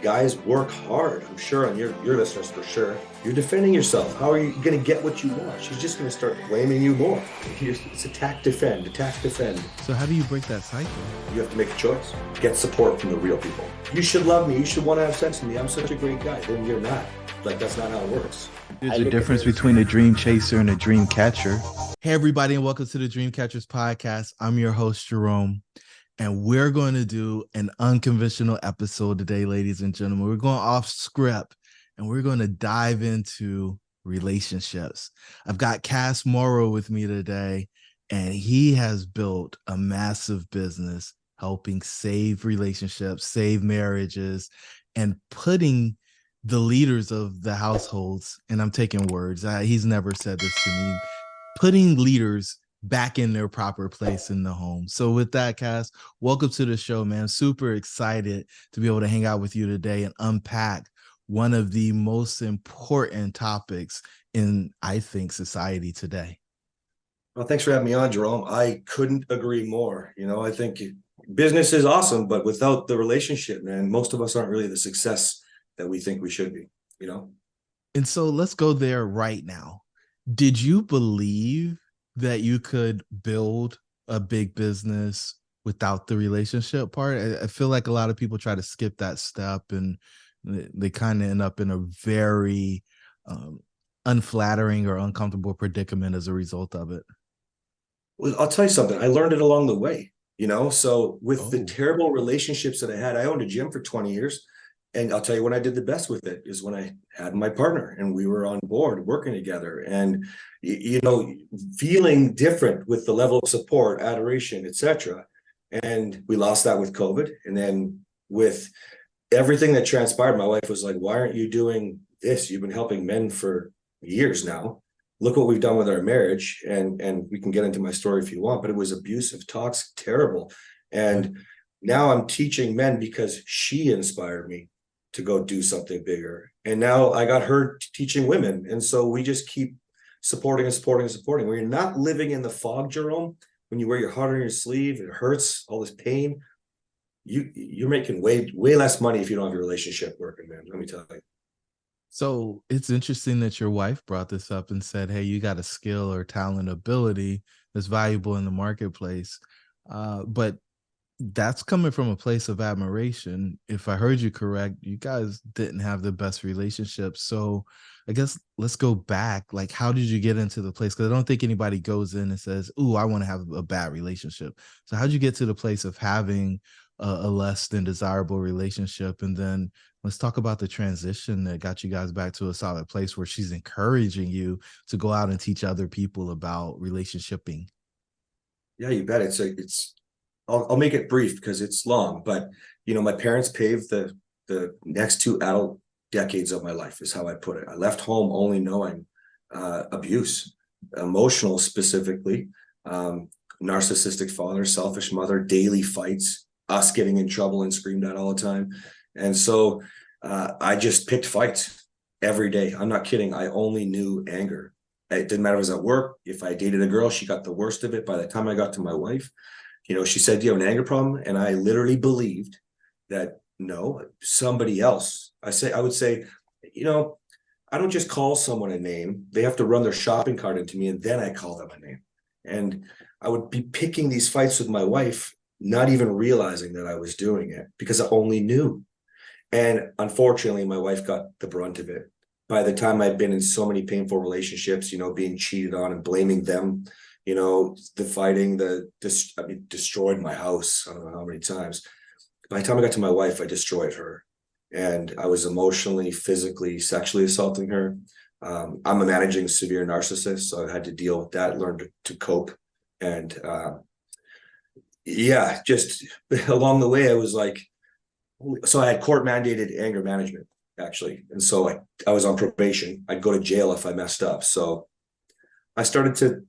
guys, work hard. I'm sure on your listeners for sure. You're defending yourself. How are you going to get what you want? She's just going to start blaming you more. It's attack, defend, attack, defend. So how do you break that cycle? You have to make a choice. Get support from the real people. You should love me. You should want to have sex with me. I'm such a great guy. Then you're not. Like, that's not how it works. There's a difference between a dream chaser and a dream catcher. Hey, everybody, and welcome to the Dream Catchers podcast. I'm your host, Jerome, and we're going to do an unconventional episode today, ladies and gentlemen. We're going off script, and we're going to dive into relationships. I've got Cass Morrow with me today, and he has built a massive business helping save relationships, save marriages, and putting the leaders of the households, and I'm taking words, he's never said this to me, putting leaders back in their proper place in the home. So with that, Cass, welcome to the show, man. Super excited to be able to hang out with you today and unpack one of the most important topics in, I think, society today. Well, thanks for having me on, Jerome. I couldn't agree more. You know, I think business is awesome, but without the relationship, man, most of us aren't really the success that we think we should be, you know? And so let's go there right now. Did you believe that you could build a big business without the relationship part? I feel like a lot of people try to skip that step and they kind of end up in a very unflattering or uncomfortable predicament as a result of it. Well, I'll tell you something. I learned it along the way, you know? So with the terrible relationships that I had, I owned a gym for 20 years. And I'll tell you when I did the best with it is when I had my partner and we were on board working together and, you know, feeling different with the level of support, adoration, etc. And we lost that with COVID. And then with everything that transpired, my wife was like, why aren't you doing this? You've been helping men for years now. Look what we've done with our marriage. And we can get into my story if you want, but it was abusive, toxic, terrible. And now I'm teaching men because she inspired me to go do something bigger. And now I got her teaching women. And so we just keep supporting and supporting and supporting. When you're not living in the fog, Jerome, when you wear your heart on your sleeve, it hurts, all this pain, you're making way less money if you don't have your relationship working, man. Let me tell you. So it's interesting that your wife brought this up and said, hey, you got a skill or talent, ability that's valuable in the marketplace. But that's coming from a place of admiration. If I heard you correct, you guys didn't have the best relationship. So I guess let's go back. Like, how did you get into the place? Because I don't think anybody goes in and says, ooh, I want to have a bad relationship. So how'd you get to the place of having a less than desirable relationship? And then let's talk about the transition that got you guys back to a solid place where she's encouraging you to go out and teach other people about relationshiping. Yeah, you bet. I'll make it brief because it's long, but you know, my parents paved the next 2 adult decades of my life is how I put it. I left home only knowing abuse, emotional specifically, narcissistic father, selfish mother, daily fights, us getting in trouble and screamed at all the time. And so I just picked fights every day. I'm not kidding. I only knew anger. It didn't matter if I was at work. If I dated a girl, she got the worst of it. By the time I got to my wife, you know, she said, do you have an anger problem? And I literally believed that, no, somebody else. I would say, you know, I don't just call someone a name. They have to run their shopping cart into me and then I call them a name. And I would be picking these fights with my wife, not even realizing that I was doing it because I only knew. And unfortunately, my wife got the brunt of it. By the time I'd been in so many painful relationships, you know, being cheated on and blaming them, you know, the fighting, destroyed my house. I don't know how many times. By the time I got to my wife, I destroyed her. And I was emotionally, physically, sexually assaulting her. I'm a managing severe narcissist, so I had to deal with that, learn to cope. And yeah, just along the way, I was like, so I had court mandated anger management, actually. And so I was on probation. I'd go to jail if I messed up. So I started to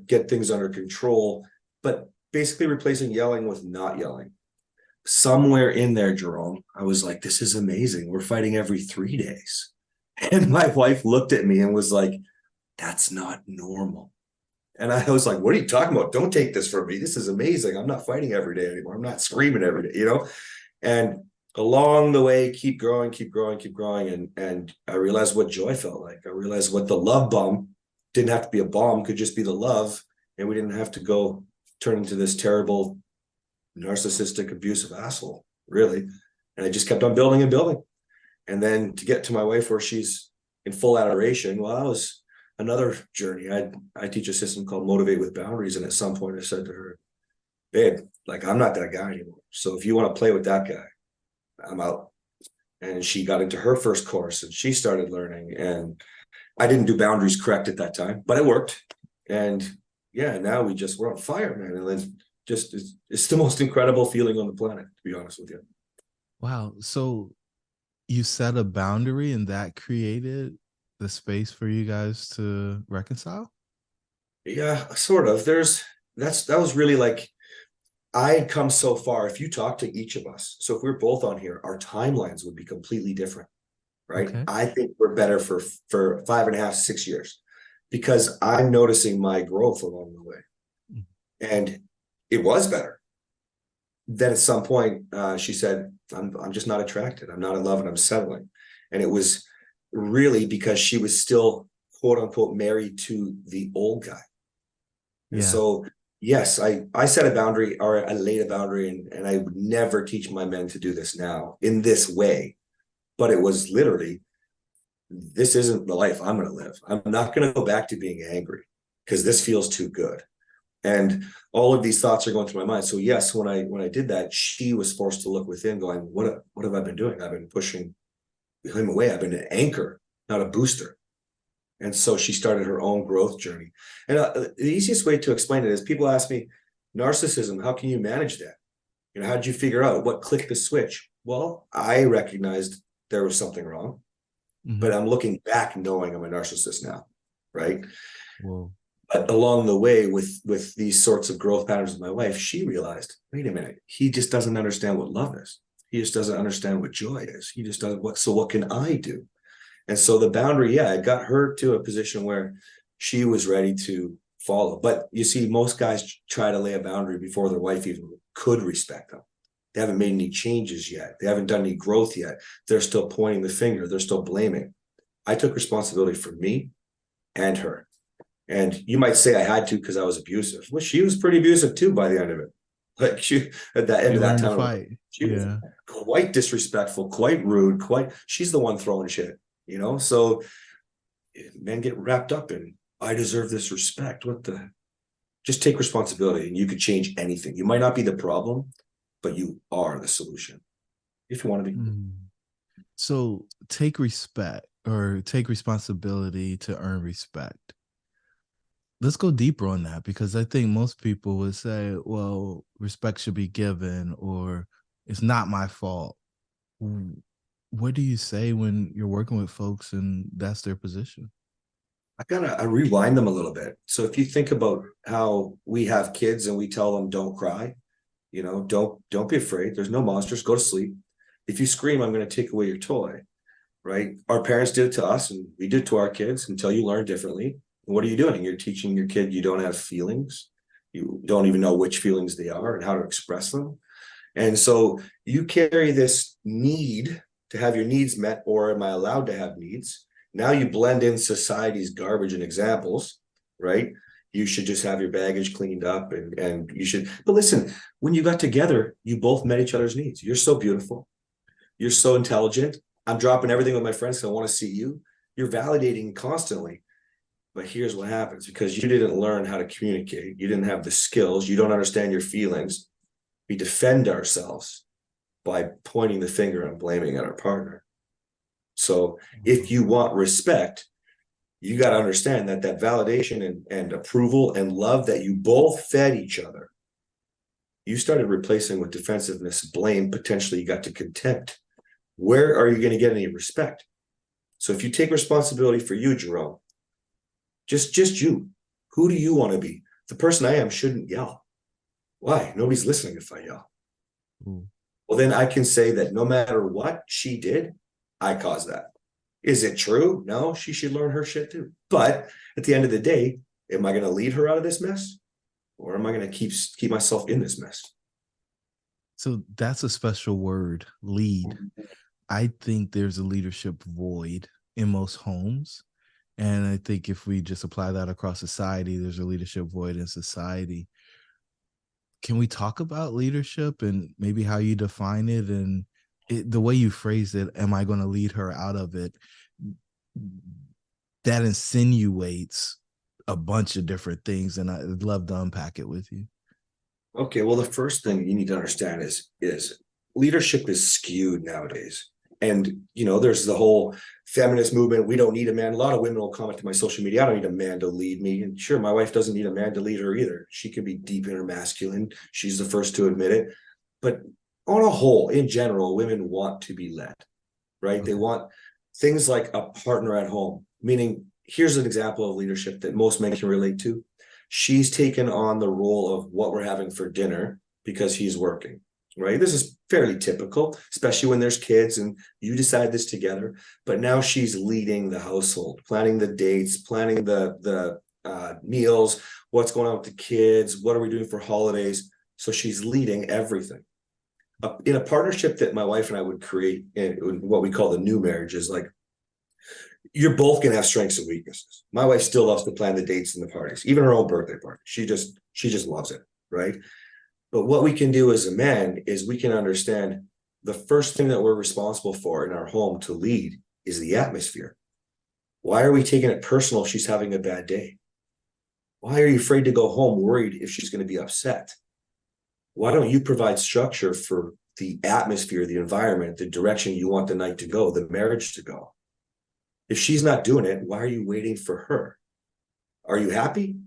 get things under control, but basically replacing yelling with not yelling. Somewhere in there, Jerome, I was like, this is amazing. We're fighting every 3 days. And my wife looked at me and was like, that's not normal. And I was like, what are you talking about? Don't take this from me. This is amazing. I'm not fighting every day anymore. I'm not screaming every day, you know? And along the way, keep growing, keep growing, keep growing. And I realized what joy felt like. I realized what the love bomb didn't have to be a bomb, could just be the love. And we didn't have to go turn into this terrible, narcissistic, abusive asshole, really. And I just kept on building and building. And then to get to my wife where she's in full adoration, well, that was another journey. I teach a system called Motivate with Boundaries. And at some point I said to her, babe, like, I'm not that guy anymore. So if you want to play with that guy, I'm out. And she got into her first course and she started learning. And I didn't do boundaries correct at that time, but it worked. And yeah, now we're on fire, man. And then just it's the most incredible feeling on the planet, to be honest with you. Wow. So you set a boundary and that created the space for you guys to reconcile? Yeah, sort of. That was really like, I had come so far. If you talk to each of us, so if we're both on here, our timelines would be completely different, right? Okay. I think we're better for 5.5, 6 years, because I'm noticing my growth along the way. And it was better. Then at some point, she said, I'm just not attracted. I'm not in love and I'm settling. And it was really because she was still, quote unquote, married to the old guy. And Yeah. so, yes, I set a boundary, or I laid a boundary, and I would never teach my men to do this now in this way. But it was literally, this isn't the life I'm going to live. I'm not going to go back to being angry because this feels too good. And all of these thoughts are going through my mind. So yes, when I did that, she was forced to look within, going, what have I been doing? I've been pushing him away. I've been an anchor, not a booster. And so she started her own growth journey. And the easiest way to explain it is, people ask me, narcissism, how can you manage that? You know, how did you figure out what clicked the switch? Well, I recognized there was something wrong, but I'm looking back knowing I'm a narcissist now, right? Whoa. But along the way, with these sorts of growth patterns with my wife, she realized, wait a minute, he just doesn't understand what love is. He just doesn't understand what joy is. He just doesn't, so what can I do? And so the boundary, yeah, it got her to a position where she was ready to follow. But you see, most guys try to lay a boundary before their wife even could respect them. They haven't made any changes yet. They haven't done any growth yet. They're still pointing the finger. They're still blaming. I took responsibility for me and her. And you might say I had to because I was abusive. Well, she was pretty abusive too by the end of it. Like, she, at the end You of that learned to time, fight. she was quite disrespectful, quite rude, she's the one throwing shit, you know? So men get wrapped up in, I deserve this respect. Just take responsibility and you could change anything. You might not be the problem, but you are the solution if you want to be. So take respect, or take responsibility to earn respect. Let's go deeper on that, because I think most people would say, well, respect should be given, or it's not my fault. What do you say when you're working with folks and that's their position? I rewind them a little bit. So if you think about how we have kids and we tell them, don't cry, you know, don't be afraid. There's no monsters, go to sleep. If you scream, I'm going to take away your toy, right? Our parents did it to us and we did it to our kids until you learn differently. What are you doing? You're teaching your kid you don't have feelings. You don't even know which feelings they are and how to express them. And so you carry this need to have your needs met, or am I allowed to have needs? Now you blend in society's garbage and examples, right? You should just have your baggage cleaned up and you should, but listen, when you got together, you both met each other's needs. You're so beautiful. You're so intelligent. I'm dropping everything with my friends because I want to see you. You're validating constantly. But here's what happens, because you didn't learn how to communicate. You didn't have the skills. You don't understand your feelings. We defend ourselves by pointing the finger and blaming at our partner. So if you want respect, you got to understand that validation and approval and love that you both fed each other, you started replacing with defensiveness, blame, potentially you got to contempt. Where are you going to get any respect? So if you take responsibility for you, Jerome, just you, who do you want to be? The person I am shouldn't yell. Why? Nobody's listening if I yell. Well, then I can say that no matter what she did, I caused that. Is it true? No, she should learn her shit too. But at the end of the day, am I going to lead her out of this mess? Or am I going to keep myself in this mess? So that's a special word, lead. I think there's a leadership void in most homes. And I think if we just apply that across society, there's a leadership void in society. Can we talk about leadership and maybe how you define it and the way you phrased it? Am I going to lead her out of it? That insinuates a bunch of different things, and I'd love to unpack it with you. Okay, well, the first thing you need to understand is leadership is skewed nowadays. And there's the whole feminist movement. We don't need a man. A lot of women will comment to my social media, I don't need a man to lead me. And sure, my wife doesn't need a man to lead her either. She can be deep inner masculine. She's the first to admit it. But on a whole, in general, women want to be led, right? They want things like a partner at home, meaning here's an example of leadership that most men can relate to. She's taken on the role of what we're having for dinner because he's working, right? This is fairly typical, especially when there's kids and you decide this together. But now she's leading the household, planning the dates, planning the meals, what's going on with the kids, what are we doing for holidays? So she's leading everything. In a partnership that my wife and I would create in what we call the new marriage is like, you're both going to have strengths and weaknesses. My wife still loves to plan the dates and the parties, even her own birthday party. She just loves it, right? But what we can do as a man is we can understand the first thing that we're responsible for in our home to lead is the atmosphere. Why are we taking it personal if she's having a bad day? Why are you afraid to go home worried if she's going to be upset? Why don't you provide structure for the atmosphere, the environment, the direction you want the night to go, the marriage to go? If she's not doing it, why are you waiting for her? Are you happy?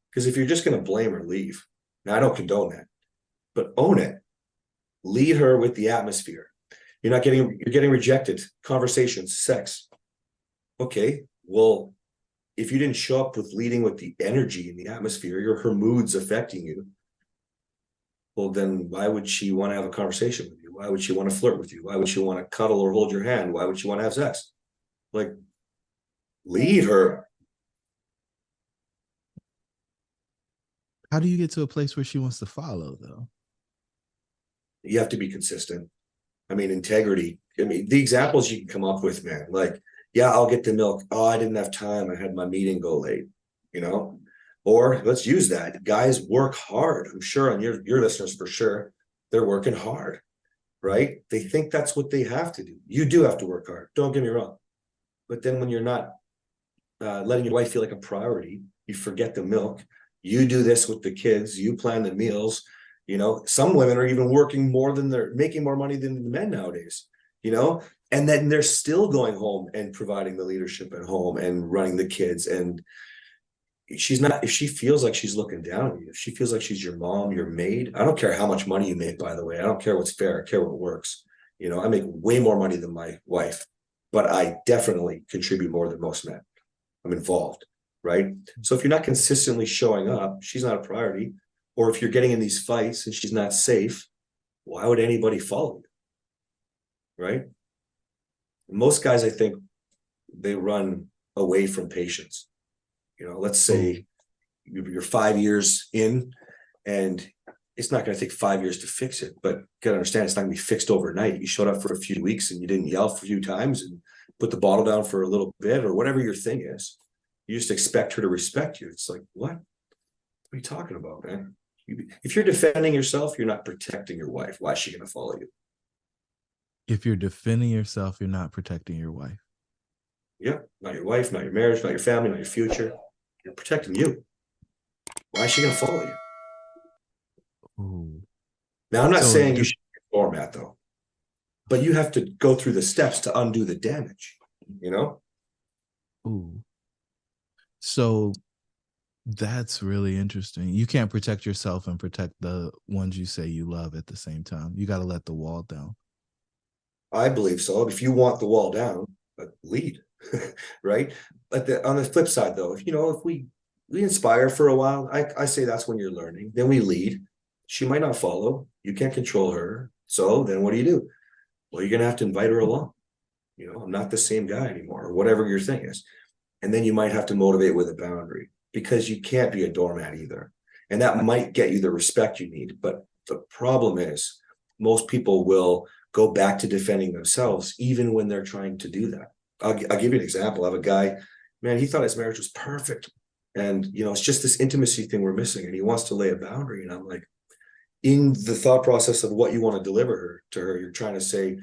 Because if you're just going to blame her, leave. Now, I don't condone that, but own it. Lead her with the atmosphere. You're getting rejected. Conversations, sex. Okay, well, if you didn't show up with leading with the energy and the atmosphere, her mood's affecting you. Well, then why would she want to have a conversation with you? Why would she want to flirt with you? Why would she want to cuddle or hold your hand? Why would she want to have sex? Like, lead her. How do you get to a place where she wants to follow, though? You have to be consistent. I mean, integrity. I mean, the examples you can come up with, man, like, yeah, I'll get the milk. Oh, I didn't have time. I had my meeting go late, Or let's use that. Guys work hard. I'm sure on your listeners, for sure, they're working hard, right? They think that's what they have to do. You do have to work hard. Don't get me wrong. But then when you're not letting your wife feel like a priority, you forget the milk. You do this with the kids. You plan the meals. Some women are even working more than they're making more money than the men nowadays, and then they're still going home and providing the leadership at home and running the kids. And she's not, if she feels like she's looking down on you, if she feels like she's your mom, your maid, I don't care how much money you make, by the way. I don't care what's fair. I care what works. I make way more money than my wife, but I definitely contribute more than most men. I'm involved, right? So if you're not consistently showing up, she's not a priority. Or if you're getting in these fights and she's not safe, why would anybody follow you? Right? Most guys, I think, they run away from patience. Let's say you're 5 years in and it's not going to take 5 years to fix it, but you got to understand it's not going to be fixed overnight. You showed up for a few weeks and you didn't yell for a few times and put the bottle down for a little bit or whatever your thing is. You just expect her to respect you. It's like, what are you talking about, man? If you're defending yourself, you're not protecting your wife. Why is she going to follow you? If you're defending yourself, you're not protecting your wife. Yeah, not your wife, not your marriage, not your family, not your future. You're protecting you. Why is she going to follow you? Ooh. Now, I'm not saying you should be a doormat, though, but you have to go through the steps to undo the damage, Ooh. So that's really interesting. You can't protect yourself and protect the ones you say you love at the same time. You got to let the wall down. I believe so. If you want the wall down, lead, right? But on the flip side, though, if we inspire for a while, I say that's when you're learning. Then we lead. She might not follow. You can't control her. So then what do? Well, you're going to have to invite her along. I'm not the same guy anymore, or whatever your thing is. And then you might have to motivate with a boundary because you can't be a doormat either. And that might get you the respect you need. But the problem is most people will go back to defending themselves, even when they're trying to do that. I'll give you an example. I have a guy, man, he thought his marriage was perfect. And, it's just this intimacy thing we're missing. And he wants to lay a boundary. And I'm like, in the thought process of what you want to deliver to her, you're trying to say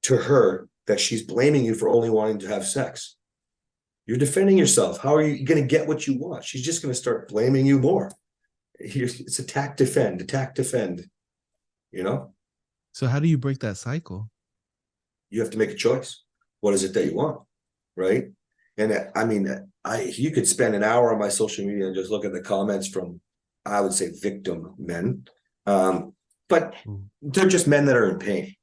to her that she's blaming you for only wanting to have sex. You're defending yourself. How are you going to get what you want? She's just going to start blaming you more. It's attack, defend, So how do you break that cycle? You have to make a choice. What is it that you want? Right. And I mean, you could spend an hour on my social media and just look at the comments from, I would say, victim men. But they're just men that are in pain.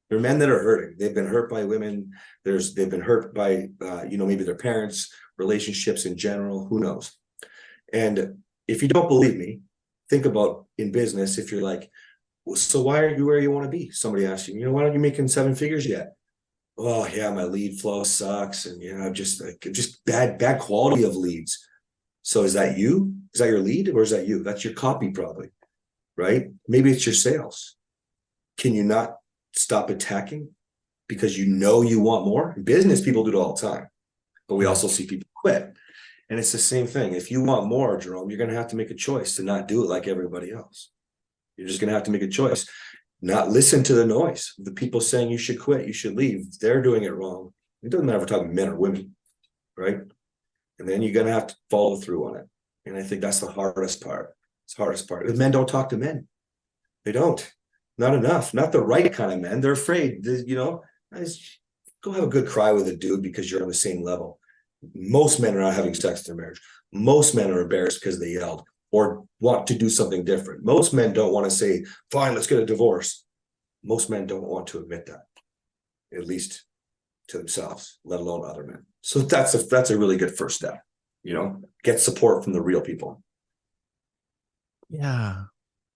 They're men that are hurting. They've been hurt by women. They've been hurt by, maybe their parents, relationships in general, who knows? And if you don't believe me, think about in business, if you're like, so why aren't you where you want to be? Somebody asks you, why aren't you making 7 figures yet? Oh yeah, my lead flow sucks. And, just bad quality of leads. So is that you? Is that your lead or is that you? That's your copy probably, right? Maybe it's your sales. Can you not stop attacking because you want more? In business, people do it all the time, but we also see people quit. And it's the same thing. If you want more, Jerome, you're going to have to make a choice to not do it like everybody else. You're just going to have to make a choice, not listen to the noise. The people saying you should quit, you should leave, they're doing it wrong. It doesn't matter if we're talking men or women, right? And then you're going to have to follow through on it. And I think that's the hardest part. It's the hardest part. Men don't talk to men. They don't. Not enough. Not the right kind of men. They're afraid. Go have a good cry with a dude because you're on the same level. Most men are not having sex in their marriage. Most men are embarrassed because they yelled or want to do something different. Most men don't want to say, fine, let's get a divorce. Most men don't want to admit that, at least to themselves, let alone other men. So that's a really good first step, get support from the real people. Yeah,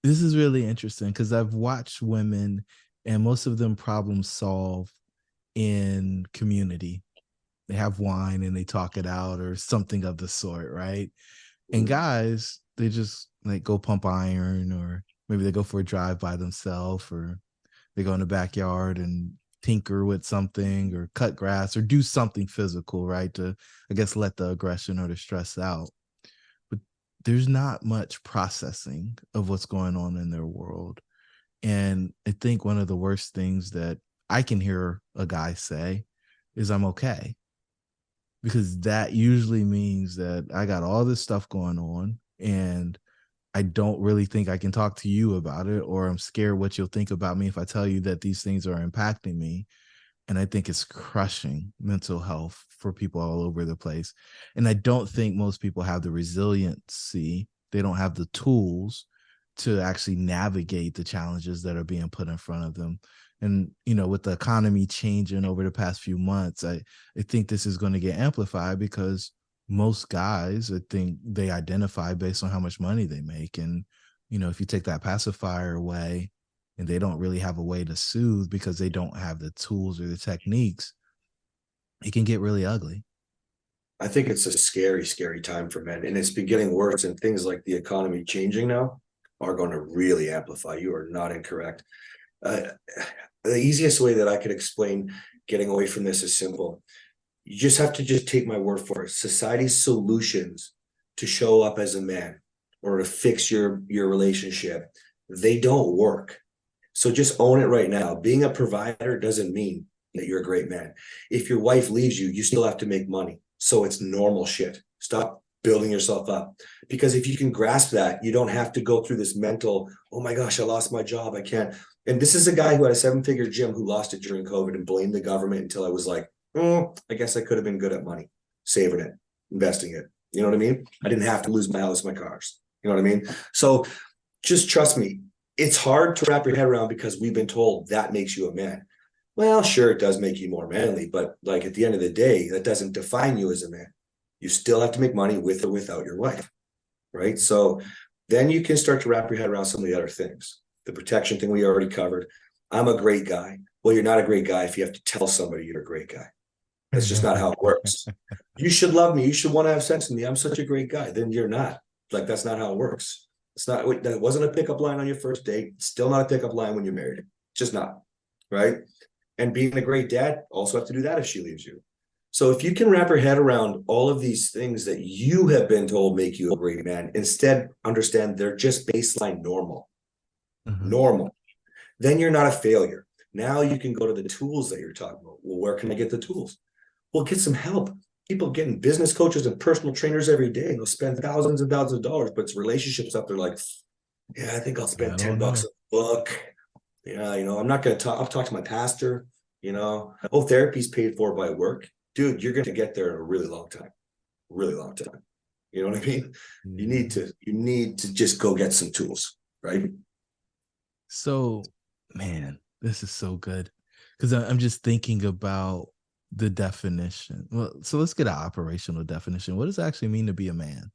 this is really interesting because I've watched women and most of them problem solve in community. They have wine and they talk it out or something of the sort, right? And guys, they just like go pump iron or maybe they go for a drive by themselves or they go in the backyard and tinker with something or cut grass or do something physical, right? To, I guess, let the aggression or the stress out. But there's not much processing of what's going on in their world. And I think one of the worst things that I can hear a guy say is I'm okay. Because that usually means that I got all this stuff going on and I don't really think I can talk to you about it, or I'm scared what you'll think about me if I tell you that these things are impacting me. And I think it's crushing mental health for people all over the place. And I don't think most people have the resiliency. They don't have the tools to actually navigate the challenges that are being put in front of them. And, with the economy changing over the past few months, I think this is going to get amplified because most guys, I think they identify based on how much money they make. And, if you take that pacifier away and they don't really have a way to soothe because they don't have the tools or the techniques, it can get really ugly. I think it's a scary, scary time for men. And it's been getting worse. And things like the economy changing now are going to really amplify. You are not incorrect. The easiest way that I could explain getting away from this is simple. You just have to take my word for it. Society's solutions to show up as a man or to fix your relationship, they don't work. So just own it right now. Being a provider doesn't mean that you're a great man. If your wife leaves you, you still have to make money. So it's normal shit. Stop building yourself up. Because if you can grasp that, you don't have to go through this mental, oh my gosh, I lost my job. I can't. And this is a guy who had a 7-figure gym who lost it during COVID and blamed the government until I was like, I guess I could have been good at money, saving it, investing it. You know what I mean? I didn't have to lose my house, my cars. You know what I mean? So just trust me. It's hard to wrap your head around because we've been told that makes you a man. Well, sure, it does make you more manly, but like at the end of the day, that doesn't define you as a man. You still have to make money with or without your wife, right? So then you can start to wrap your head around some of the other things. The protection thing we already covered. I'm a great guy. Well, you're not a great guy if you have to tell somebody you're a great guy. That's just not how it works. You should love me. You should want to have sex with me. I'm such a great guy. Then you're not. Like, that's not how it works. It's not. That wasn't a pickup line on your first date. It's still not a pickup line when you're married. Just not, right? And being a great dad, also have to do that if she leaves you. So if you can wrap your head around all of these things that you have been told make you a great man, instead understand they're just baseline Mhm. normal, then you're not a failure. Now you can go to the tools that you're talking about. Well, where can I get the tools? Well, get some help. People getting business coaches and personal trainers every day, and they'll spend thousands and thousands of dollars, but it's relationships up there like, yeah, I think I'll I spend 10 don't bucks know. a book. Yeah, I'm not going to talk. I'll talk to my pastor. Oh, therapy's paid for by work. Dude, you're going to get there in a really long time, really long time. You know what I mean? Yeah. You need to just go get some tools, right? So, man, this is so good because I'm just thinking about the definition. Well, so let's get an operational definition. What does it actually mean to be a man?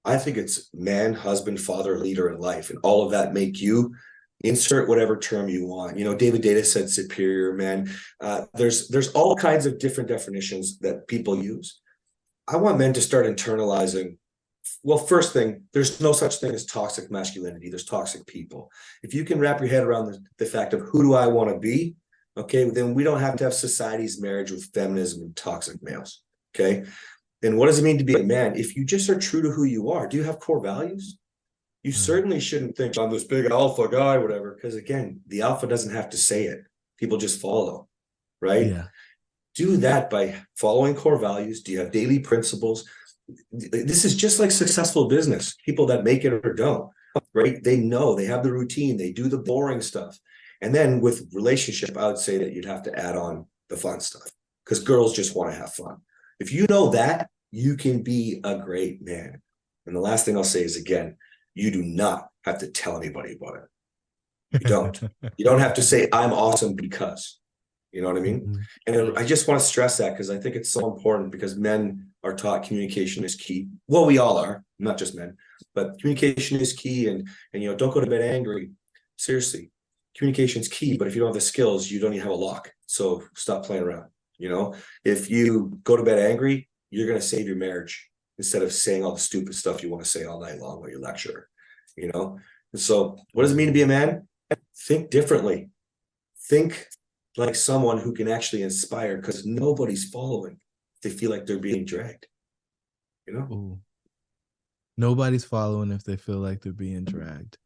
I think it's man, husband, father, leader in life, and all of that make you insert whatever term you want. David Data said superior man. There's all kinds of different definitions that people use. I want men to start internalizing. Well, first thing, there's no such thing as toxic masculinity. There's toxic people. If you can wrap your head around the fact of who do I want to be, okay, then we don't have to have society's marriage with feminism and toxic males. Okay. And what does it mean to be a man? If you just are true to who you are, do you have core values? You Mm. certainly shouldn't think I'm this big alpha guy, whatever, because again, the alpha doesn't have to say it. People just follow, right? Yeah. Do that by following core values. Do you have daily principles? This is just like successful business. People that make it or don't, right? They know, they have the routine, they do the boring stuff. And then with relationship, I would say that you'd have to add on the fun stuff because girls just want to have fun. If you know that, you can be a great man. And the last thing I'll say is again, you do not have to tell anybody about it. You don't. You don't have to say, I'm awesome because. You know what I mean? Mhm. And I just want to stress that because I think it's so important because men are taught communication is key. Well, we all are, not just men, but communication is key. And don't go to bed angry. Seriously, communication is key. But if you don't have the skills, you don't even have a lock. So stop playing around. If you go to bed angry, you're going to save your marriage instead of saying all the stupid stuff you want to say all night long while you lecture. And so, what does it mean to be a man? Think differently. Think like someone who can actually inspire because nobody's following. They feel like they're being dragged, you know? Ooh. Nobody's following if they feel like they're being dragged.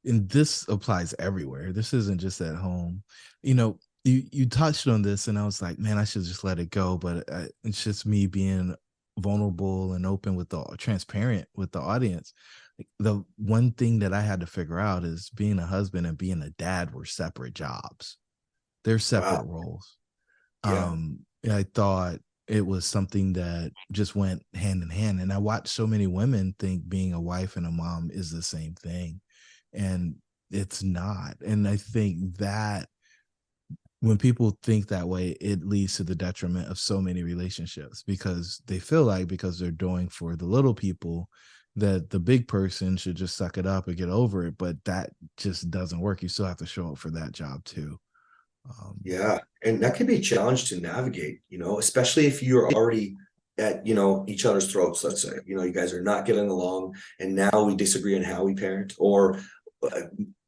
And this applies everywhere. This isn't just at home. You touched on this, and I was like, man, I should just let it go. But it's just me being vulnerable and open with the transparent with the audience. Like, the one thing that I had to figure out is being a husband and being a dad were separate jobs. They're separate Wow. roles. Yeah. I thought it was something that just went hand in hand. And I watched so many women think being a wife and a mom is the same thing. And it's not. And I think that when people think that way, it leads to the detriment of so many relationships because they feel like because they're doing for the little people that the big person should just suck it up and get over it. But that just doesn't work. You still have to show up for that job too. Yeah. And that can be a challenge to navigate, especially if you're already at, each other's throats, let's say, you guys are not getting along and now we disagree on how we parent or uh,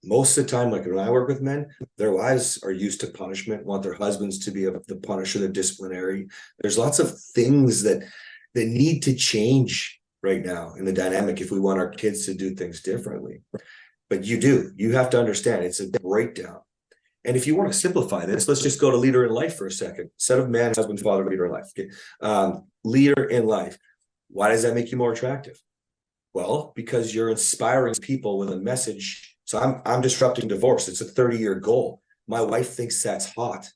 most of the time, like when I work with men, their wives are used to punishment, want their husbands to be the punisher, the disciplinary. There's lots of things that need to change right now in the dynamic if we want our kids to do things differently. But you have to understand it's a breakdown. And if you want to simplify this, let's just go to leader in life for a second. Set of man, husband, father, leader in life. Okay. Leader in life. Why does that make you more attractive? Well, because you're inspiring people with a message. So I'm disrupting divorce. It's a 30-year goal. My wife thinks that's hot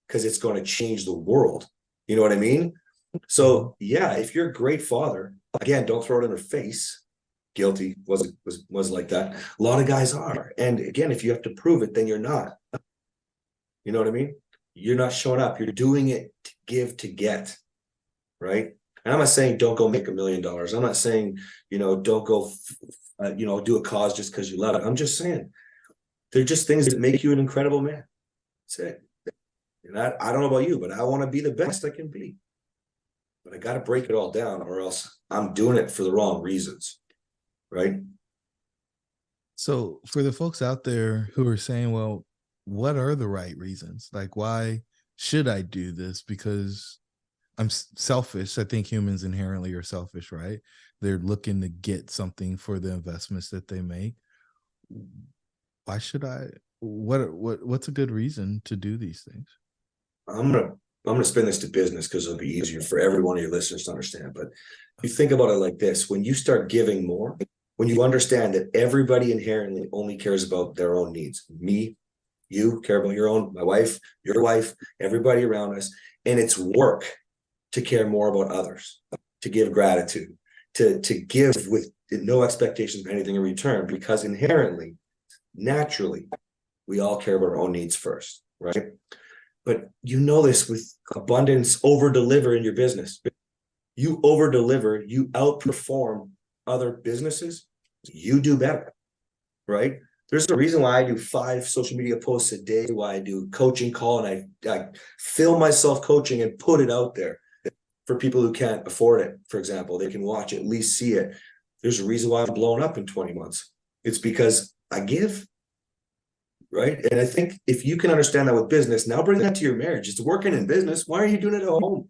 because it's going to change the world. You know what I mean? Mhm. So yeah, if you're a great father, again, don't throw it in her face. Guilty was like that. A lot of guys are. And again, if you have to prove it, then you're not. You know what I mean? You're not showing up. You're doing it to give to get, right? And I'm not saying don't go make $1 million. I'm not saying, don't go, do a cause just because you love it. I'm just saying they're just things that make you an incredible man. That's it. And I don't know about you, but I want to be the best I can be. But I got to break it all down or else I'm doing it for the wrong reasons, right? So for the folks out there who are saying, well, what are the right reasons? Like, why should I do this? Because I'm selfish. I think humans inherently are selfish, right? They're looking to get something for the investments that they make. Why should I? What's a good reason to do these things? I'm gonna spin this to business because it'll be easier for every one of your listeners to understand. But you think about it like this: when you start giving more, when you understand that everybody inherently only cares about their own needs, me, you care about your own, my wife, your wife, everybody around us, and it's work to care more about others, to give gratitude, to give with no expectations of anything in return, because inherently, naturally, we all care about our own needs first, right? But you know this with abundance, over deliver in your business. You over deliver, you outperform other businesses, you do better, right? There's a reason why I do 5 social media posts a day, why I do coaching call, and I film myself coaching and put it out there for people who can't afford it. For example, they can watch it, at least see it. There's a reason why I'm blown up in 20 months. It's because I give, right? And I think if you can understand that with business, now bring that to your marriage. It's working in business. Why are you doing it at home?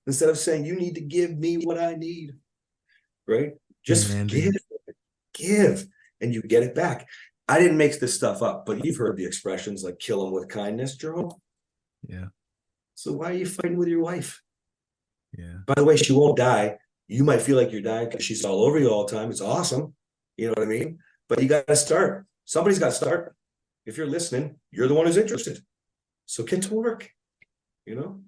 Instead of saying, you need to give me what I need, right? Just give, and you get it back. I didn't make this stuff up, but you've heard the expressions like kill them with kindness, Jerome. Yeah. So why are you fighting with your wife? Yeah. By the way, she won't die. You might feel like you're dying because she's all over you all the time. It's awesome. You know what I mean? But you got to start. Somebody's got to start. If you're listening, you're the one who's interested. So get to work, you know?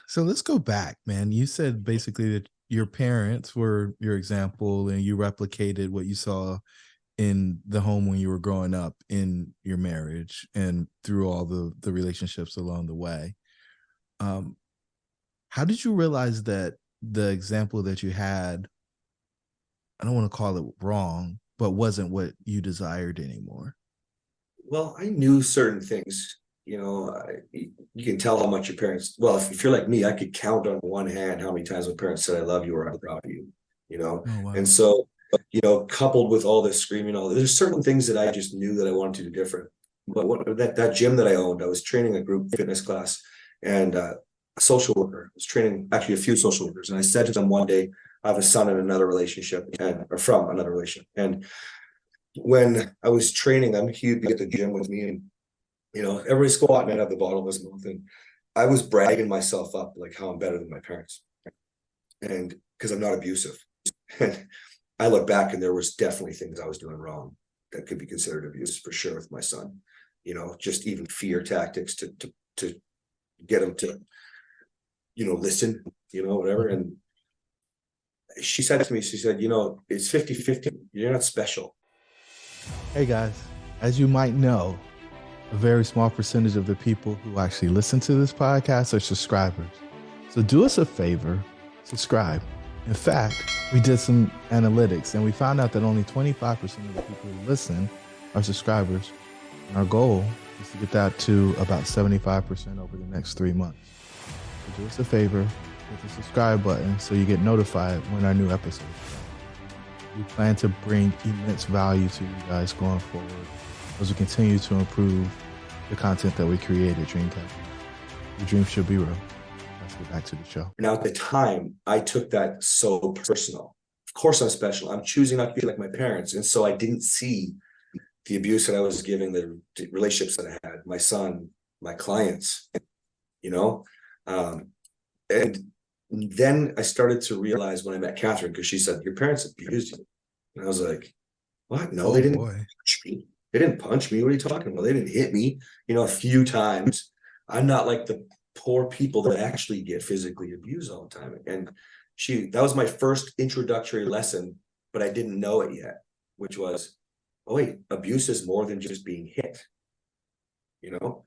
So let's go back, man. You said basically that your parents were your example and you replicated what you saw in the home when you were growing up, in your marriage, and through all the relationships along the way. How did you realize that the example that you had, I don't want to call it wrong, but wasn't what you desired anymore? Well, I knew certain things, you know, you can tell how much your parents, well, if you're like me, I could count on one hand how many times my parents said, I love you or I'm proud of you, you know? Oh, wow. And so, you know, coupled with all this screaming, there's certain things that I just knew that I wanted to do different. But that gym that I owned, I was training a group fitness class, and a social worker I was training, actually a few social workers. And I said to them one day, I have a son in another relationship, and or from another relationship. And when I was training them, he'd be at the gym with me, and you know, every squat and I'd have the bottle of his mouth, and I was bragging myself up like how I'm better than my parents, and because I'm not abusive. And I look back and there was definitely things I was doing wrong that could be considered abuse for sure with my son. You know, just even fear tactics to get him to, you know, listen, you know, whatever. And she said to me, she said, you know, it's 50-50. You're not special. Hey guys, as you might know, a very small percentage of the people who actually listen to this podcast are subscribers. So do us a favor, subscribe. In fact, we did some analytics and we found out that only 25% of the people who listen are subscribers. And our goal is to get that to about 75% over the next 3 months. So do us a favor, hit the subscribe button so you get notified when our new episodes come. We plan to bring immense value to you guys going forward as we continue to improve the content that we create at Dreamcatcher. Your dreams should be real. Let's get back to the show. Now, at the time, I took that so personal. Of course, I'm special. I'm choosing not to be like my parents. And so I didn't see the abuse that I was giving, the relationships that I had, my son, my clients, you know? And then I started to realize when I met Catherine, because she said, your parents abused you. And I was like, what? No, they didn't punch me. They didn't punch me. What are you talking about? They didn't hit me, you know, a few times. I'm not like the poor people that actually get physically abused all the time. And that was my first introductory lesson, but I didn't know it yet, which was, oh wait, abuse is more than just being hit, you know?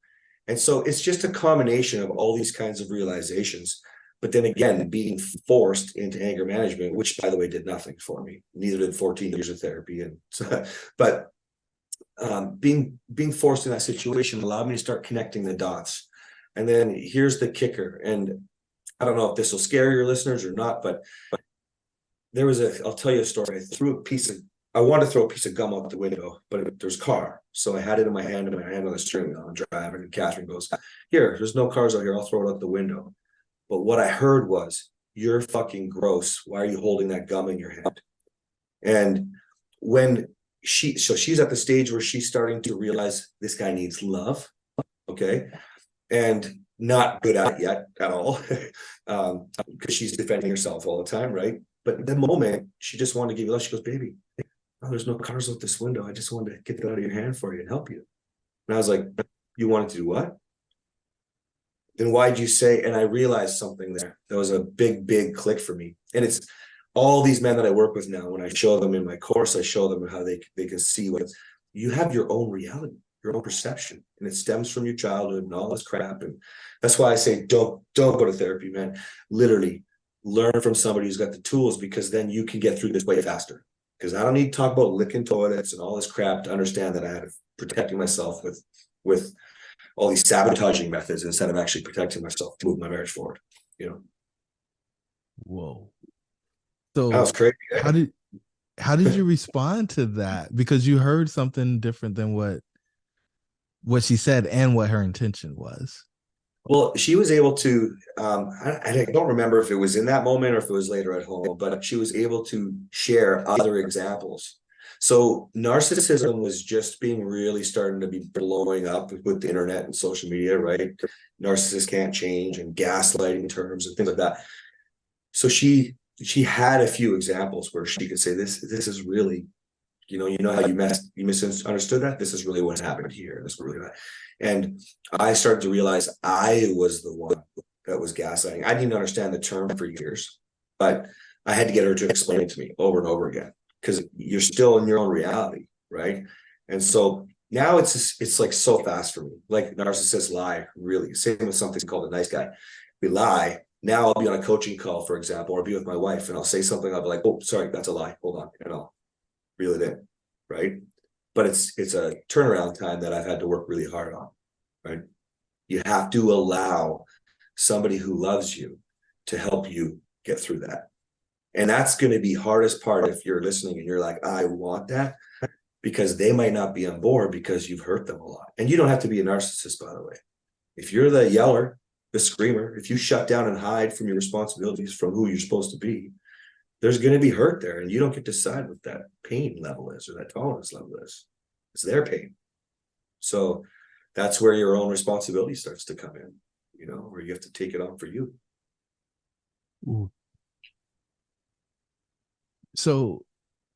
And so it's just a combination of all these kinds of realizations. But then again, being forced into anger management, which by the way, did nothing for me. Neither did 14 years of therapy. And so, but being forced in that situation allowed me to start connecting the dots. And then here's the kicker. And I don't know if this will scare your listeners or not, but there was I'll tell you a story. I threw a piece of I wanted to throw a piece of gum out the window, but there's a car. So I had it in my hand on the steering wheel. I'm driving, and Catherine goes, "Here, there's no cars out here. I'll throw it out the window." But what I heard was, "You're fucking gross. Why are you holding that gum in your hand?" And when she's at the stage where she's starting to realize this guy needs love, okay, and not good at it yet at all, because she's defending herself all the time, right? But the moment she just wanted to give you love, she goes, "Baby, oh, there's no cars out this window. I just wanted to get that out of your hand for you and help you." And I was like, "You wanted to do what? Then why'd you say?" And I realized something there. That was a big, big click for me. And it's all these men that I work with now. When I show them in my course, I show them how they can see what you have, your own reality, your own perception, and it stems from your childhood and all this crap. And that's why I say don't go to therapy, man. Literally learn from somebody who's got the tools, because then you can get through this way faster. Because I don't need to talk about licking toilets and all this crap to understand that I had protecting myself with all these sabotaging methods instead of actually protecting myself to move my marriage forward. You know, Whoa. that was So crazy. how did you respond to that? Because you heard something different than what she said and what her intention was. Well, she was able to, I don't remember if it was in that moment or if it was later at home, but she was able to share other examples. So narcissism was just being really starting to be blowing up with the internet and social media, right? Narcissists can't change, and gaslighting terms and things like that. So she had a few examples where she could say, this is really, you know how you misunderstood that. This is really what's happened here. This is really bad. And I started to realize I was the one that was gaslighting. I didn't understand the term for years, but I had to get her to explain it to me over and over again, because you're still in your own reality, right? And so now it's like so fast for me. Like narcissists lie, really. Same with something called a nice guy. We lie. Now I'll be on a coaching call, for example, or be with my wife, and I'll say something. I'll be like, "Oh, sorry, that's a lie. Hold on," and I'll reel it in, right? But it's a turnaround time that I've had to work really hard on, right? You have to allow somebody who loves you to help you get through that. And that's going to be hardest part if you're listening and you're like, "I want that," because they might not be on board because you've hurt them a lot. And you don't have to be a narcissist, by the way. If you're the yeller, the screamer, if you shut down and hide from your responsibilities, from who you're supposed to be, there's going to be hurt there, and you don't get to decide what that pain level is or that tolerance level is. It's their pain. So that's where your own responsibility starts to come in, where you have to take it on for you. Ooh. So,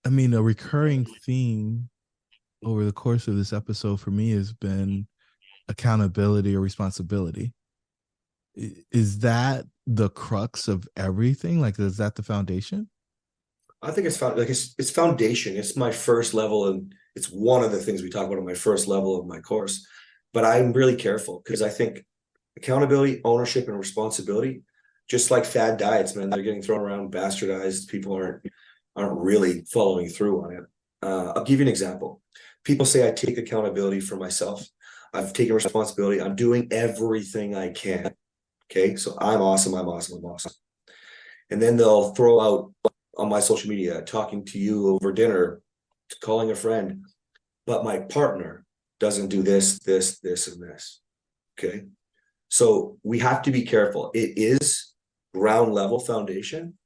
I mean, a recurring theme over the course of this episode for me has been accountability or responsibility. Is that the crux of everything? Like, is that the foundation? I think it's foundation. It's my first level, and it's one of the things we talk about on my first level of my course. But I'm really careful, because I think accountability, ownership, and responsibility, just like fad diets, man, they're getting thrown around, bastardized. People aren't really following through on it. I'll give you an example. People say I take accountability for myself. I've taken responsibility. I'm doing everything I can. Okay, so I'm awesome. I'm awesome. I'm awesome. And then they'll throw out on my social media, talking to you over dinner, calling a friend, but my partner doesn't do this, this, this, and this. Okay. So we have to be careful. It is ground level foundation,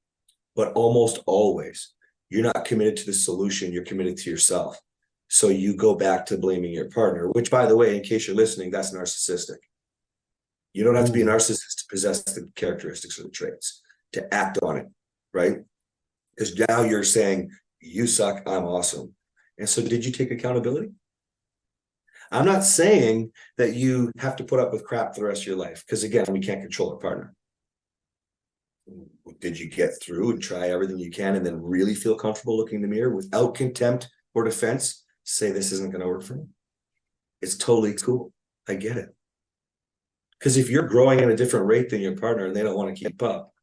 but almost always you're not committed to the solution. You're committed to yourself. So you go back to blaming your partner, which, by the way, in case you're listening, that's narcissistic. You don't have to be a narcissist to possess the characteristics or the traits, to act on it, right? Because now you're saying, you suck, I'm awesome. And so did you take accountability? I'm not saying that you have to put up with crap for the rest of your life, because again, we can't control our partner. Did you get through and try everything you can and then really feel comfortable looking in the mirror without contempt or defense, say this isn't going to work for me? It's totally cool. I get it. Because if you're growing at a different rate than your partner and they don't want to keep up,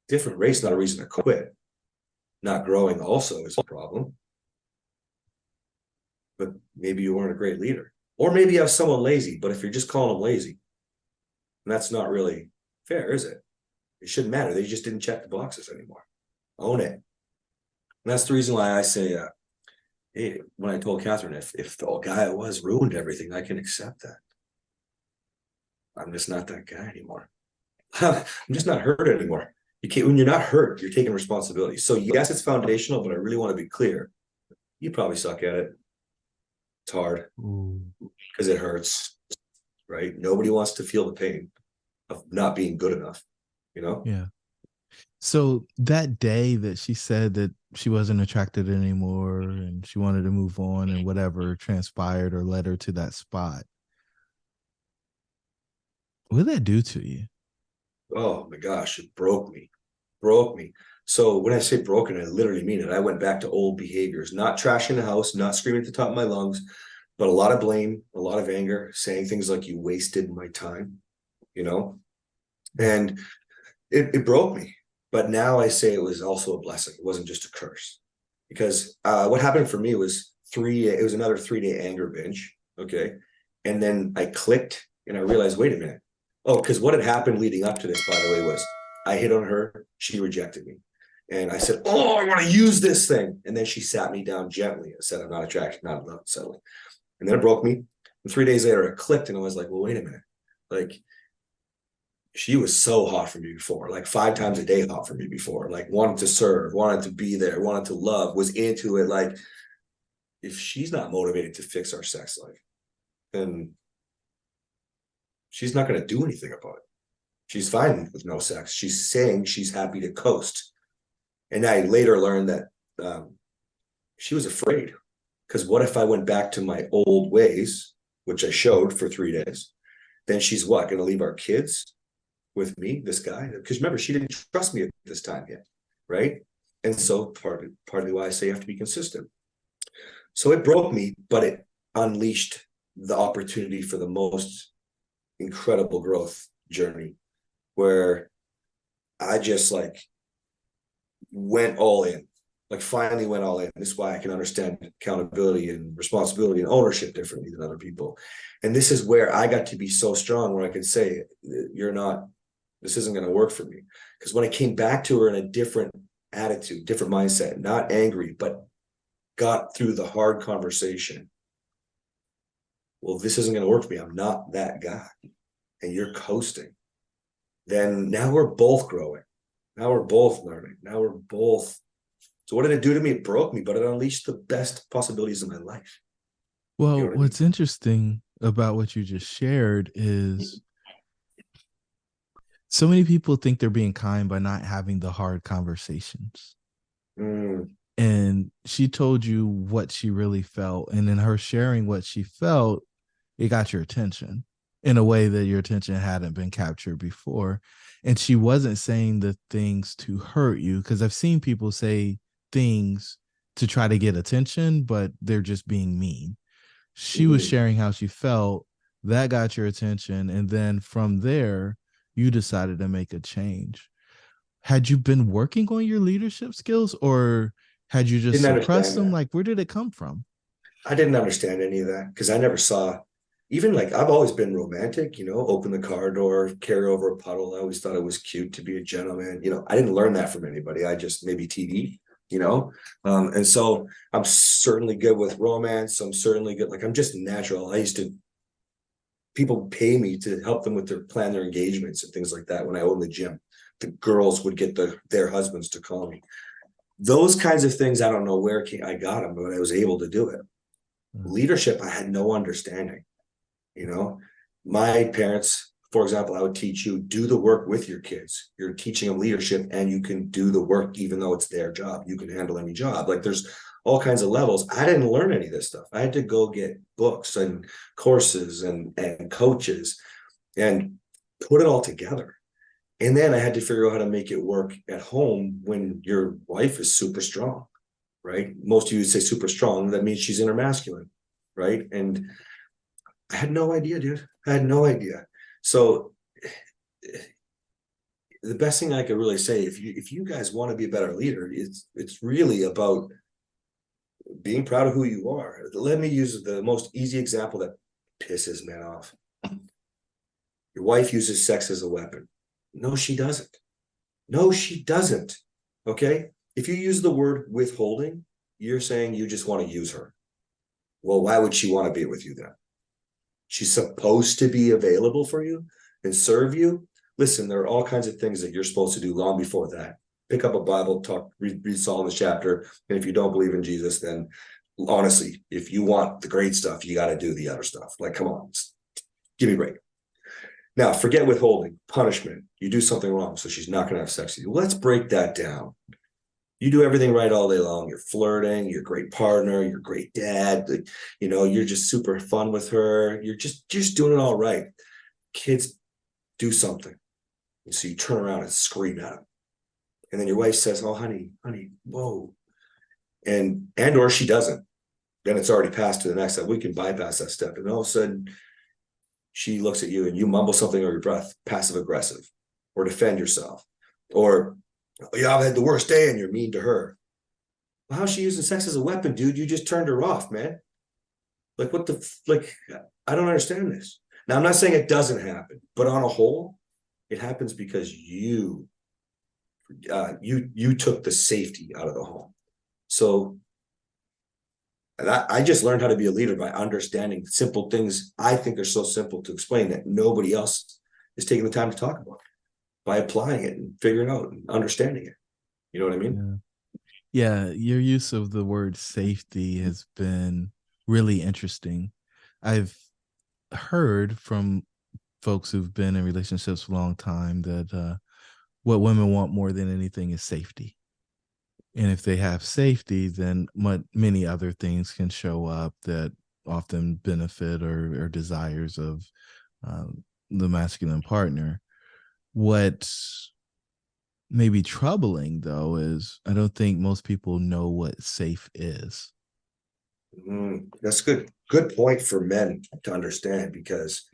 different rate's not a reason to quit. Not growing also is a problem. But maybe you weren't a great leader. Or maybe you have someone lazy, but if you're just calling them lazy, that's not really fair, is it? It shouldn't matter. They just didn't check the boxes anymore. Own it. And that's the reason why I say Hey, when I told Catherine, if the guy I was ruined everything, I can accept that. I'm just not that guy anymore. I'm just not hurt anymore. You can't, when you're not hurt, you're taking responsibility. So yes, it's foundational, but I really want to be clear. You probably suck at it. It's hard Ooh. because it hurts, right? Nobody wants to feel the pain of not being good enough, you know? Yeah. So that day that she said that she wasn't attracted anymore and she wanted to move on and whatever transpired or led her to that spot, what did that do to you? Oh my gosh, it broke me. So when I say broken, I literally mean it. I went back to old behaviors, not trashing the house, not screaming at the top of my lungs, but a lot of blame, a lot of anger, saying things like you wasted my time, you know? And it broke me. But now I say it was also a blessing. It wasn't just a curse. Because what happened for me was it was another 3-day anger binge. Okay. And then I clicked and I realized, wait a minute. Oh, because what had happened leading up to this, by the way, was I hit on her, she rejected me. And I said, oh, I want to use this thing. And then she sat me down gently and said, I'm not attracted, not settling. And then it broke me. And 3 days later, it clicked and I was like, well, wait a minute. Like, she was so hot for me before, like 5 times a day hot for me before, like wanted to serve, wanted to be there, wanted to love, was into it. Like, if she's not motivated to fix our sex life, then she's not going to do anything about it. She's fine with no sex. She's saying she's happy to coast. And I later learned that she was afraid, because what if I went back to my old ways, which I showed for 3 days? Then she's what, going to leave our kids with me, this guy? Because remember, she didn't trust me at this time yet, right? And so partly why I say you have to be consistent. So it broke me, but it unleashed the opportunity for the most incredible growth journey, where I just like went all in, like finally went all in. This is why I can understand accountability and responsibility and ownership differently than other people. And this is where I got to be so strong, where I could say, this isn't going to work for me. Because when I came back to her in a different attitude, different mindset, not angry, but got through the hard conversation. Well, this isn't going to work for me. I'm not that guy. And you're coasting. Then now we're both growing. Now we're both learning. Now we're both. So what did it do to me? It broke me, but it unleashed the best possibilities of my life. You Well, know what I mean? what's interesting about what you just shared is so many people think they're being kind by not having the hard conversations. Mm, And she told you what she really felt. And in her sharing what she felt, it got your attention in a way that your attention hadn't been captured before. And she wasn't saying the things to hurt you, because I've seen people say things to try to get attention, but they're just being mean. She was mm. sharing how she felt, that got your attention. And then from there, you decided to make a change. Had you been working on your leadership skills, or had you just Didn't suppressed understand them? that. Like, where did it come from? I didn't understand any of that because I never saw, even like I've always been romantic, open the car door, carry over a puddle. I always thought it was cute to be a gentleman. I didn't learn that from anybody. I just maybe TV, you know? And so I'm certainly good with romance. I'm certainly good. Like I'm just natural. People pay me to help them with plan their engagements and things like that. When I owned the gym, the girls would get their husbands to call me. Those kinds of things, I don't know where I got them, but I was able to do it. Mm. Leadership, I had no understanding. you know my parents, for example, I would teach you, do the work with your kids. You're teaching them leadership, and you can do the work even though it's their job. You can handle any job. Like there's all kinds of levels. I didn't learn any of this stuff. I had to go get books and courses and coaches and put it all together. And then I had to figure out how to make it work at home when your wife is super strong, right? Most of you would say super strong, that means she's inner masculine, right? And I had no idea, dude. I had no idea. So the best thing I could really say, if you guys want to be a better leader, it's really about being proud of who you are. Let me use the most easy example that pisses men off. Your wife uses sex as a weapon. No, she doesn't. No, she doesn't. Okay. If you use the word withholding, you're saying you just want to use her. Well, why would she want to be with you then? She's supposed to be available for you and serve you. Listen, there are all kinds of things that you're supposed to do long before that. Pick up a Bible, read Solomon's chapter. And if you don't believe in Jesus, then honestly, if you want the great stuff, you got to do the other stuff. Like, come on, give me a break. Now, forget withholding, punishment. You do something wrong, so she's not going to have sex with you. Let's break that down. You do everything right all day long. You're flirting, you're a great partner, you're a great dad. You're just super fun with her. You're just doing it all right. Kids do something. And so you turn around and scream at them. And then your wife says, oh, honey, whoa. And or she doesn't. Then it's already passed to the next step. We can bypass that step. And all of a sudden, she looks at you and you mumble something under your breath, passive aggressive, or defend yourself. Or, yeah, I've had the worst day, and you're mean to her. Well, how's she using sex as a weapon, dude? You just turned her off, man. Like, I don't understand this. Now, I'm not saying it doesn't happen, but on a whole, it happens because you took the safety out of the home. So I just learned how to be a leader by understanding simple things. I think they're so simple to explain that nobody else is taking the time to talk about by applying it and figuring out and understanding it. You know what I mean? Yeah, your use of the word safety has been really interesting. I've heard from folks who've been in relationships for a long time that what women want more than anything is safety. And if they have safety, then many other things can show up that often benefit or desires of the masculine partner. What may be troubling, though, is I don't think most people know what safe is. That's good. Good point for men to understand, because,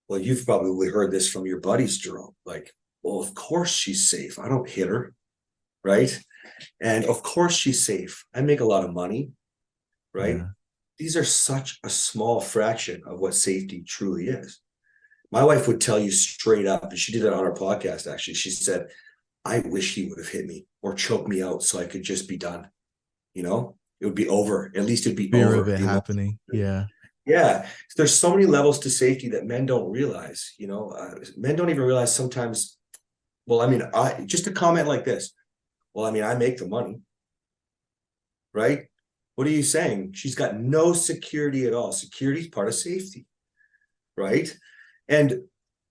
well, you've probably heard this from your buddies, Jerome. Like, well, of course she's safe. I don't hit her, right? And of course she's safe. I make a lot of money, right? Yeah. These are such a small fraction of what safety truly is. My wife would tell you straight up, and she did it on our podcast, actually. She said, I wish he would have hit me or choked me out so I could just be done. It would be over. At least it'd be Fear over. of it happening. Yeah. Yeah. There's so many levels to safety that men don't realize. Men don't even realize sometimes. Well, I mean, just a comment like this. Well, I mean, I make the money, right? What are you saying? She's got no security at all. Security is part of safety, right? And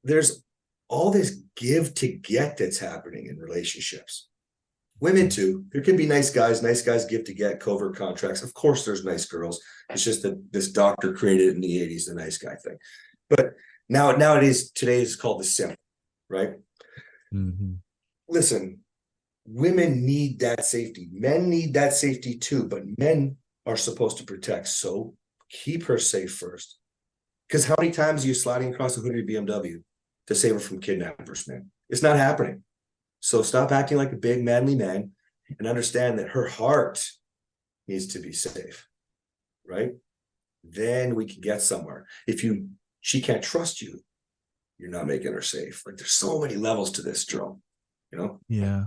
there's all this give to get that's happening in relationships. Women too. There can be nice guys give to get, covert contracts. Of course, there's nice girls. It's just that this doctor created it in the 80s, the nice guy thing. But nowadays, today is called the simp, right? Mm-hmm. Listen, women need that safety. Men need that safety too, but men are supposed to protect. So keep her safe first. Because how many times are you sliding across the hood of your BMW to save her from kidnappers, man? It's not happening. So stop acting like a big manly man and understand that her heart needs to be safe, right? Then we can get somewhere. She can't trust you, you're not making her safe. Like, there's so many levels to this, Jerome. Yeah.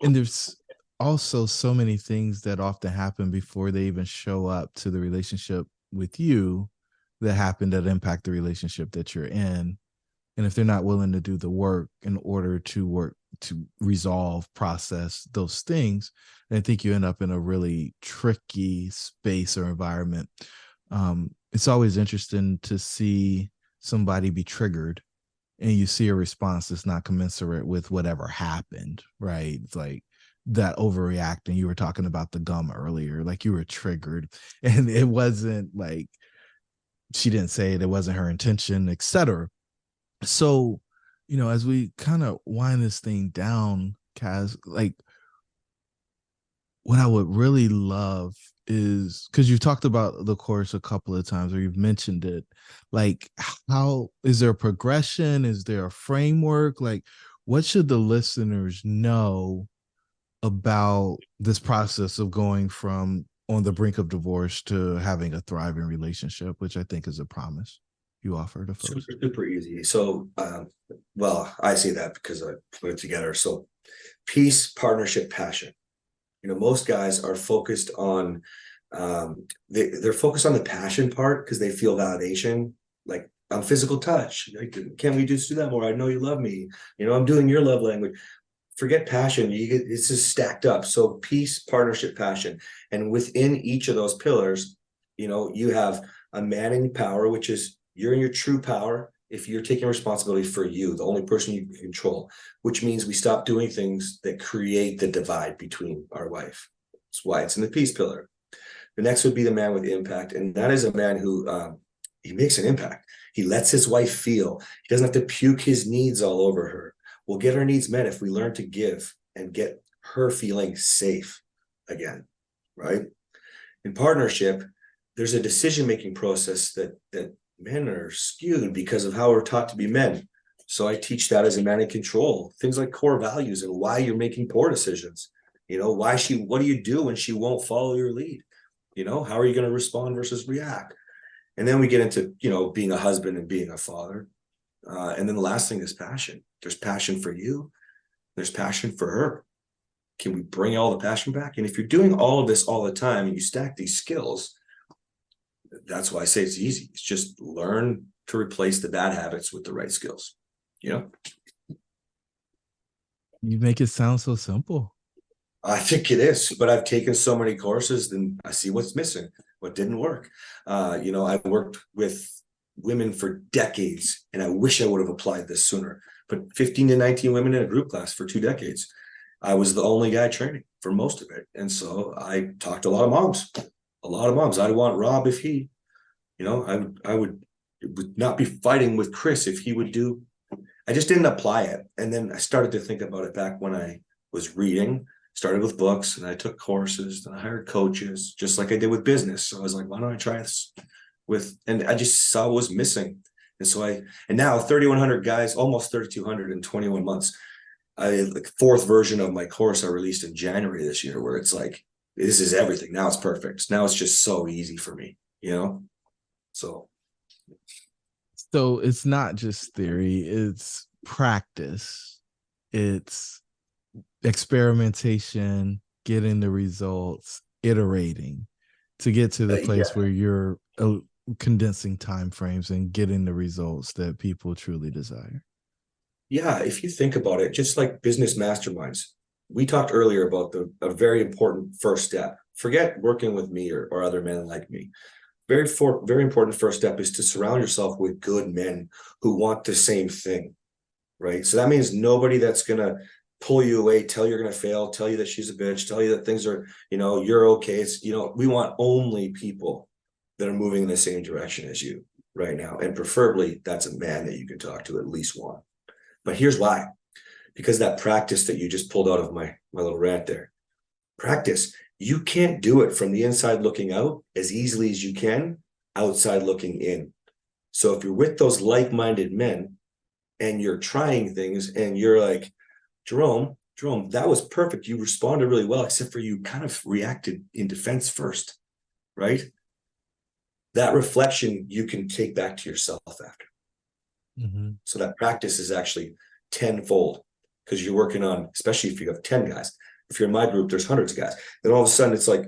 And there's also so many things that often happen before they even show up to the relationship with you that happen that impact the relationship that you're in. And if they're not willing to do the work in order to resolve, process those things, then I think you end up in a really tricky space or environment. It's always interesting to see somebody be triggered and you see a response that's not commensurate with whatever happened, right? It's like that overreacting. You were talking about the gum earlier, like you were triggered and it wasn't like she didn't say it wasn't her intention, etc. So, as we kind of wind this thing down, Cass, like what I would really love is, because you've talked about the course a couple of times or you've mentioned it, like how is there a progression? Is there a framework? Like what should the listeners know about this process of going from on the brink of divorce to having a thriving relationship, which I think is a promise you offer to folks? Super easy. So, well, I say that because I put it together. So peace, partnership, passion. Most guys are focused on they're focused on the passion part because they feel validation, like on physical touch. Like, can we just do that more? I know you love me. I'm doing your love language. Forget passion. It's just stacked up. So peace, partnership, passion, and within each of those pillars, you have a manning power, which is you're in your true power. If you're taking responsibility for you, the only person you can control, which means we stop doing things that create the divide between our wife. That's why it's in the peace pillar. The next would be the man with impact, and that is a man who he makes an impact. He lets his wife feel. He doesn't have to puke his needs all over her. We'll get our needs met if we learn to give and get her feeling safe again, right? In partnership, there's a decision-making process that men are skewed because of how we're taught to be men. So I teach that as a man in control, things like core values and why you're making poor decisions. What do you do when she won't follow your lead? How are you going to respond versus react? And then we get into, being a husband and being a father. And then the last thing is passion. There's passion for you. There's passion for her. Can we bring all the passion back? And if you're doing all of this all the time and you stack these skills, that's why I say it's easy. It's just learn to replace the bad habits with the right skills. You make it sound so simple. I think it is, but I've taken so many courses and I see what's missing, what didn't work. I've worked with women for decades and I wish I would have applied this sooner, but 15 to 19 women in a group class for 2 decades. I was the only guy training for most of it. And so I talked to a lot of moms. I'd want Rob if he, I would not be fighting with Chris if he would do. I just didn't apply it. And then I started to think about it back when I was reading, started with books and I took courses and I hired coaches just like I did with business. So I was like, why don't I try this and I just saw what was missing. And so and now 3,100 guys, almost 3,200 in 21 months. The 4th version of my course I released in January this year, where it's like, this is everything. Now it's perfect. Now it's just so easy for me, So it's not just theory, it's practice. It's experimentation, getting the results, iterating to get to the place where you're condensing time frames and getting the results that people truly desire. Yeah, if you think about it, just like business masterminds, we talked earlier about a very important first step. Forget working with me or other men like me. Very important first step is to surround yourself with good men who want the same thing, right? So that means nobody that's going to pull you away, tell you're going to fail, tell you that she's a bitch, tell you that things are, you're okay. It's, we want only people that are moving in the same direction as you right now. And preferably that's a man that you can talk to, at least one. But here's why. Because that practice that you just pulled out of my little rant there, practice, you can't do it from the inside looking out as easily as you can outside looking in. So if you're with those like-minded men and you're trying things and you're like, Jerome, that was perfect. You responded really well, except for you kind of reacted in defense first, right? That reflection you can take back to yourself after. Mm-hmm. So that practice is actually tenfold because you're working on, especially if you have 10 guys. If you're in my group, there's hundreds of guys. Then all of a sudden it's like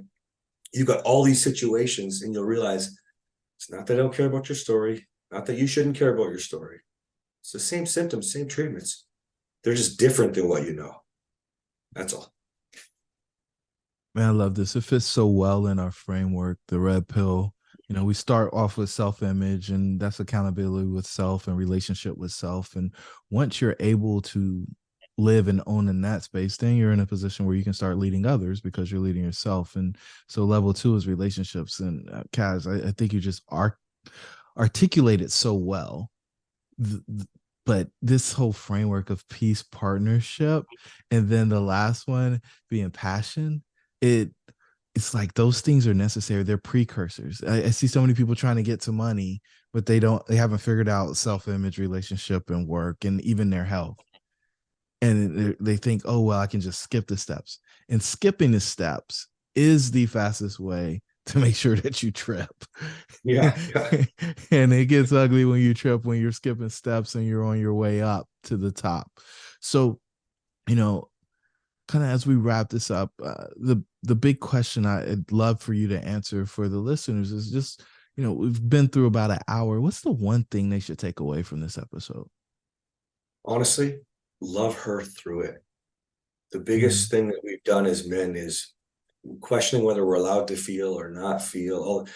you've got all these situations and you'll realize it's not that I don't care about your story, not that you shouldn't care about your story. It's the same symptoms, same treatments. They're just different than what you know. That's all. Man, I love this. It fits so well in our framework, the red pill. We start off with self-image, and that's accountability with self and relationship with self. And once you're able to live and own in that space, then you're in a position where you can start leading others because you're leading yourself. And so level 2 is relationships. And Cass, I think you just articulated so well. But this whole framework of peace, partnership, and then the last one being passion, it's like those things are necessary. They're precursors. I see so many people trying to get to money, but they haven't figured out self-image, relationship, and work, and even their health. And they think, oh, well, I can just skip the steps. And skipping the steps is the fastest way to make sure that you trip. Yeah. And it gets ugly when you trip, when you're skipping steps and you're on your way up to the top. So, kind of as we wrap this up, the big question I'd love for you to answer for the listeners is just, we've been through about an hour. What's the one thing they should take away from this episode? Honestly, love her through it. The biggest thing that we've done as men is questioning whether we're allowed to feel or not feel.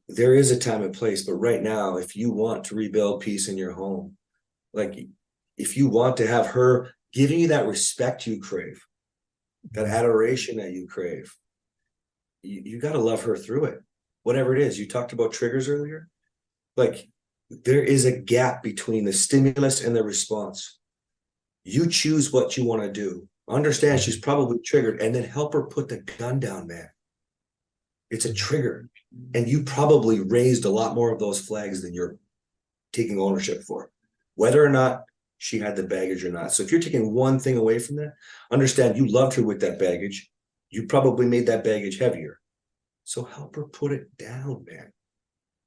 There is a time and place, but right now, if you want to rebuild peace in your home, like if you want to have her giving you that respect you crave, that adoration that you crave, you got to love her through it. Whatever it is. You talked about triggers earlier. Like there is a gap between the stimulus and the response. You choose what you want to do. Understand she's probably triggered, and then help her put the gun down, man. It's a trigger. And you probably raised a lot more of those flags than you're taking ownership for, whether or not she had the baggage or not. So if you're taking one thing away from that, understand you loved her with that baggage. You probably made that baggage heavier. So help her put it down, man.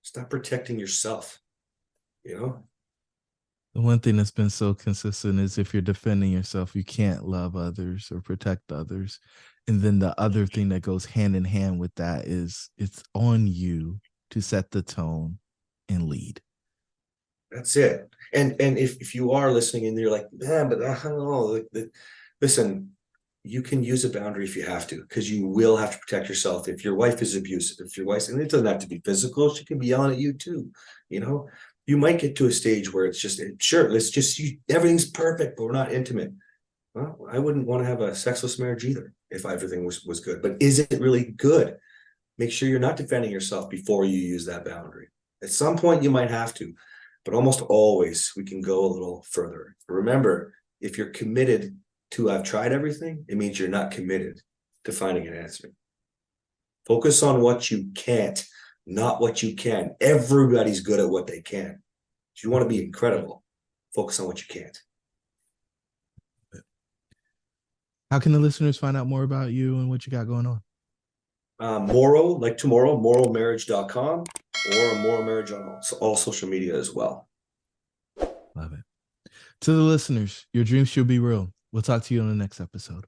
Stop protecting yourself, The one thing that's been so consistent is if you're defending yourself, you can't love others or protect others. And then the other thing that goes hand in hand with that is it's on you to set the tone and lead. That's it. And if you are listening and you're like, man, but I don't know, listen, you can use a boundary if you have to, because you will have to protect yourself. If your wife is abusive, and it doesn't have to be physical, she can be yelling at you too. You might get to a stage where it's just, sure, everything's perfect, but we're not intimate. Well, I wouldn't want to have a sexless marriage either if everything was good. But is it really good? Make sure you're not defending yourself before you use that boundary. At some point, you might have to, but almost always we can go a little further. Remember, if you're committed to I've tried everything, it means you're not committed to finding an answer. Focus on what you can't, not what you can. Everybody's good at what they can. If you want to be incredible, focus on what you can't. How can the listeners find out more about you and what you got going on? Morrow, like tomorrow, morrowmarriage.com or Morrow Marriage on all social media as well. Love it. To the listeners, your dreams should be real. We'll talk to you on the next episode.